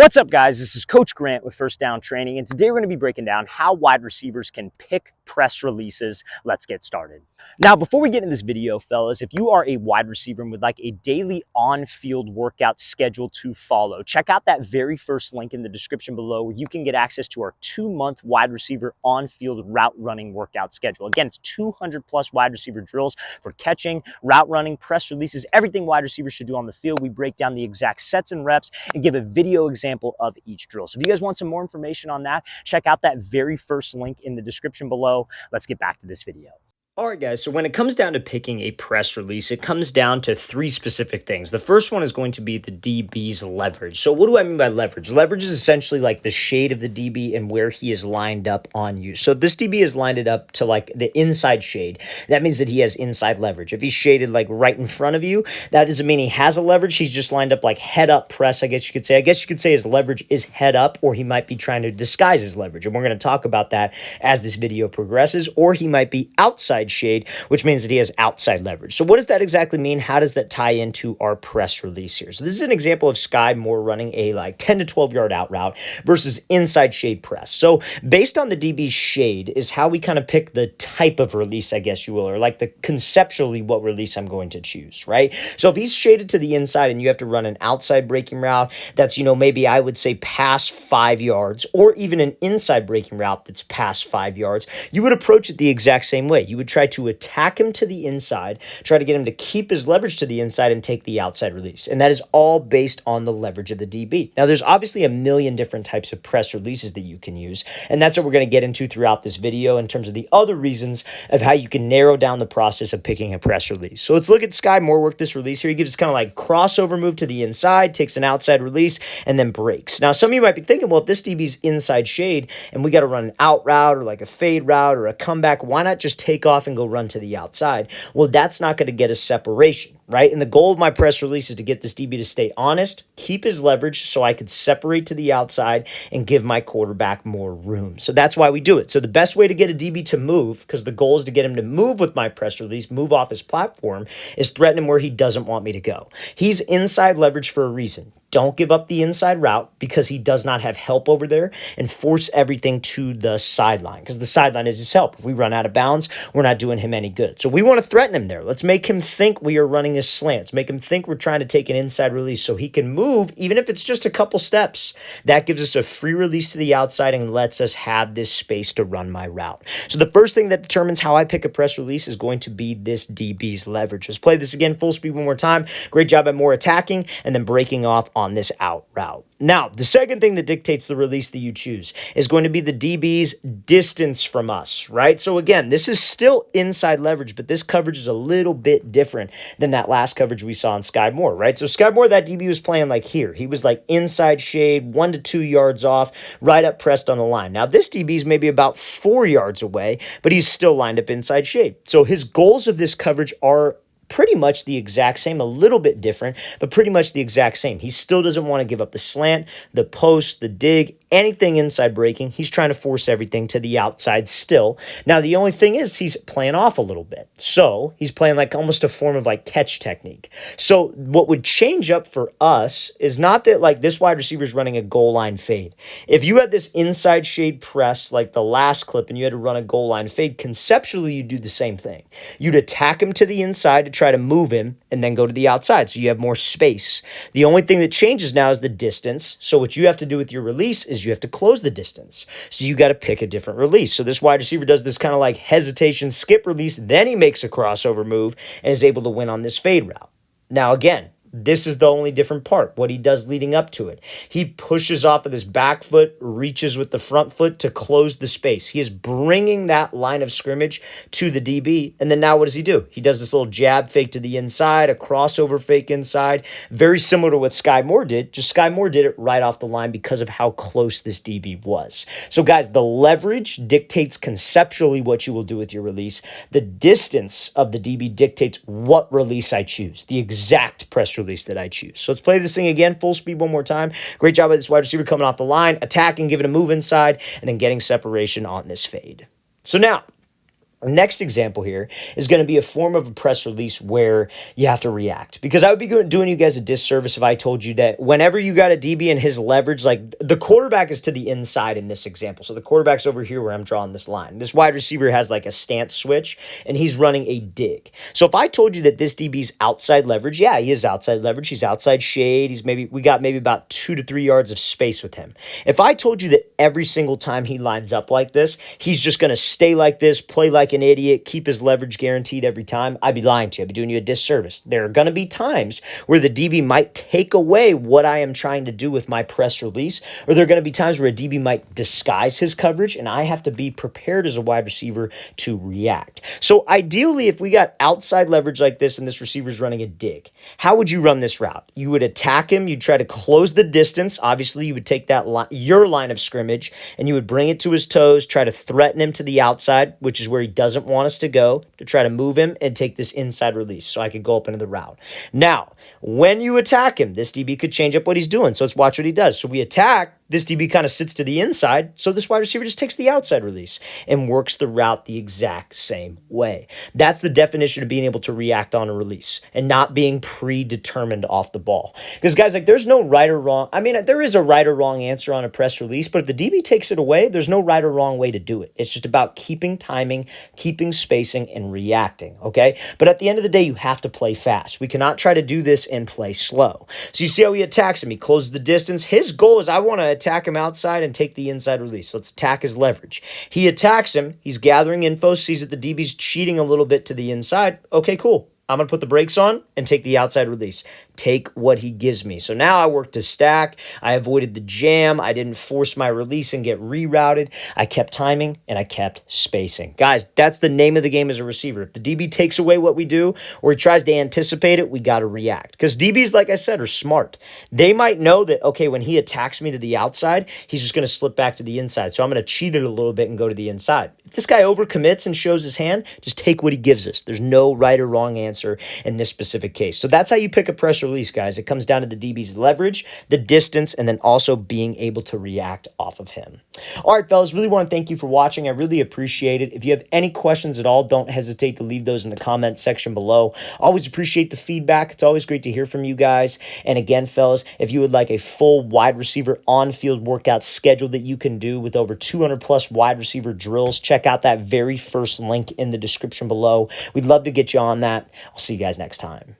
What's up, guys? This is Coach Grant with First Down Training, and today we're going to be breaking down how wide receivers can pick press releases. Let's get started. Now, before we get into this video, fellas, if you are a wide receiver and would like a daily on-field workout schedule to follow, check out that very first link in the description below where you can get access to our 2-month wide receiver on-field route running workout schedule. Again, it's 200 plus wide receiver drills for catching, route running, press releases, everything wide receivers should do on the field. We break down the exact sets and reps and give a video example of each drill. So if you guys want some more information on that, check out that very first link in the description below. Let's get back to this video. All right, guys, so when it comes down to picking a press release, it comes down to 3 specific things. The first one is going to be the DB's leverage. So what do I mean by leverage? Leverage is essentially like the shade of the DB and where he is lined up on you. So if this DB is lined it up to like the inside shade, that means that he has inside leverage. If he's shaded like right in front of you, that doesn't mean he has a leverage. He's just lined up like head up press, I guess you could say. I guess you could say his leverage is head up, or he might be trying to disguise his leverage. And we're going to talk about that as this video progresses, or he might be outside shade, which means that he has outside leverage. So what does that exactly mean? How does that tie into our press release here? So this is an example of Sky Moore running a like 10 to 12 yard out route versus inside shade press. So based on the DB's shade is how we kind of pick the type of release, I guess you will, or like the conceptually what release I'm going to choose, right? So if he's shaded to the inside and you have to run an outside breaking route that's, maybe I would say past 5 yards, or even an inside breaking route that's past 5 yards, you would approach it the exact same way. You would try to attack him to the inside, try to get him to keep his leverage to the inside and take the outside release. And that is all based on the leverage of the DB. Now, there's obviously a million different types of press releases that you can use, and that's what we're going to get into throughout this video in terms of the other reasons of how you can narrow down the process of picking a press release. So let's look at Sky Moore work this release here. He gives us kind of like crossover move to the inside, takes an outside release, and then breaks. Now, some of you might be thinking, well, if this DB's inside shade and we got to run an out route or like a fade route or a comeback, why not just take off and go run to the outside? Well, that's not going to get us separation, right? And the goal of my press release is to get this DB to stay honest, keep his leverage so I could separate to the outside and give my quarterback more room. So that's why we do it. So the best way to get a DB to move, because the goal is to get him to move with my press release, move off his platform, is threaten him where he doesn't want me to go. He's inside leverage for a reason. Don't give up the inside route because he does not have help over there, and force everything to the sideline because the sideline is his help. If we run out of bounds, we're not doing him any good. So we want to threaten him there. Let's make him think we are running his slants. Make him think we're trying to take an inside release so he can move, even if it's just a couple steps. That gives us a free release to the outside and lets us have this space to run my route. So the first thing that determines how I pick a press release is going to be this DB's leverage. Let's play this again full speed one more time. Great job at Moore attacking and then breaking off on this out route. Now, the second thing that dictates the release that you choose is going to be the DB's distance from us, right? So again, this is still inside leverage, but this coverage is a little bit different than that last coverage we saw in Sky Moore, right? So Sky Moore, that DB was playing like here. He was like inside shade, 1 to 2 yards off, right up pressed on the line. Now, this DB is maybe about 4 yards away, but he's still lined up inside shade. So his goals of this coverage are pretty much the exact same, a little bit different, but pretty much the exact same. He still doesn't want to give up the slant, the post, the dig, anything inside breaking. He's trying to force everything to the outside still. Now, the only thing is he's playing off a little bit. So he's playing like almost a form of like catch technique. So what would change up for us is not that like this wide receiver is running a goal line fade. If you had this inside shade press like the last clip and you had to run a goal line fade, conceptually you'd do the same thing. You'd attack him to the inside to try to move him and then go to the outside so you have more space. The only thing that changes now is the distance. So what you have to do with your release is you have to close the distance. So you got to pick a different release. So this wide receiver does this kind of like hesitation skip release, then he makes a crossover move and is able to win on this fade route. Now again, this is the only different part, what he does leading up to it. He pushes off of this back foot, reaches with the front foot to close the space. He is bringing that line of scrimmage to the DB. And then now what does he do? He does this little jab fake to the inside, a crossover fake inside, very similar to what Sky Moore did. Just Sky Moore did it right off the line because of how close this DB was. So guys, the leverage dictates conceptually what you will do with your release. The distance of the DB dictates what release I choose, the exact press release that I choose. So let's play this thing again, full speed one more time. Great job by this wide receiver coming off the line, attacking, giving a move inside, and then getting separation on this fade. So now, Next example here is going to be a form of a press release where you have to react, because I would be doing you guys a disservice if I told you that whenever you got a DB and his leverage, like the quarterback is to the inside in this example. So the quarterback's over here where I'm drawing this line. This wide receiver has like a stance switch and he's running a dig. So if I told you that this DB's outside leverage, yeah, he is outside leverage. He's outside shade. We got maybe about 2 to 3 yards of space with him. If I told you that every single time he lines up like this, he's just going to stay like this, play like an idiot, keep his leverage guaranteed every time, I'd be lying to you. I'd be doing you a disservice. There are going to be times where the DB might take away what I am trying to do with my press release, or there are going to be times where a DB might disguise his coverage, and I have to be prepared as a wide receiver to react. So ideally, if we got outside leverage like this and this receiver's running a dig, how would you run this route? You would attack him. You'd try to close the distance. Obviously, you would take that your line of scrimmage, and you would bring it to his toes, try to threaten him to the outside, which is where he doesn't want us to go, to try to move him and take this inside release so I could go up into the route. Now, when you attack him, this DB could change up what he's doing. So let's watch what he does. So we attack. This DB kind of sits to the inside, so this wide receiver just takes the outside release and works the route the exact same way. That's the definition of being able to react on a release and not being predetermined off the ball. Because guys, like, there's no right or wrong. I mean, there is a right or wrong answer on a press release, but if the DB takes it away, there's no right or wrong way to do it. It's just about keeping timing, keeping spacing, and reacting, okay? But at the end of the day, you have to play fast. We cannot try to do this and play slow. So you see how he attacks him. He closes the distance. His goal is, I want to attack him outside and take the inside release. Let's attack his leverage. He attacks him. He's gathering info, sees that the DB's cheating a little bit to the inside. Okay, cool. I'm going to put the brakes on and take the outside release. Take what he gives me. So now I work to stack. I avoided the jam. I didn't force my release and get rerouted. I kept timing and I kept spacing. Guys, that's the name of the game as a receiver. If the DB takes away what we do or he tries to anticipate it, we got to react. Because DBs, like I said, are smart. They might know that, okay, when he attacks me to the outside, he's just going to slip back to the inside. So I'm going to cheat it a little bit and go to the inside. If this guy overcommits and shows his hand, just take what he gives us. There's no right or wrong answer in this specific case. So that's how you pick a press release, guys. It comes down to the DB's leverage, the distance, and then also being able to react off of him. All right, fellas, really want to thank you for watching. I really appreciate it. If you have any questions at all, don't hesitate to leave those in the comment section below. Always appreciate the feedback. It's always great to hear from you guys. And again, fellas, if you would like a full wide receiver on-field workout schedule that you can do with over 200 plus wide receiver drills, check out that very first link in the description below. We'd love to get you on that. I'll see you guys next time.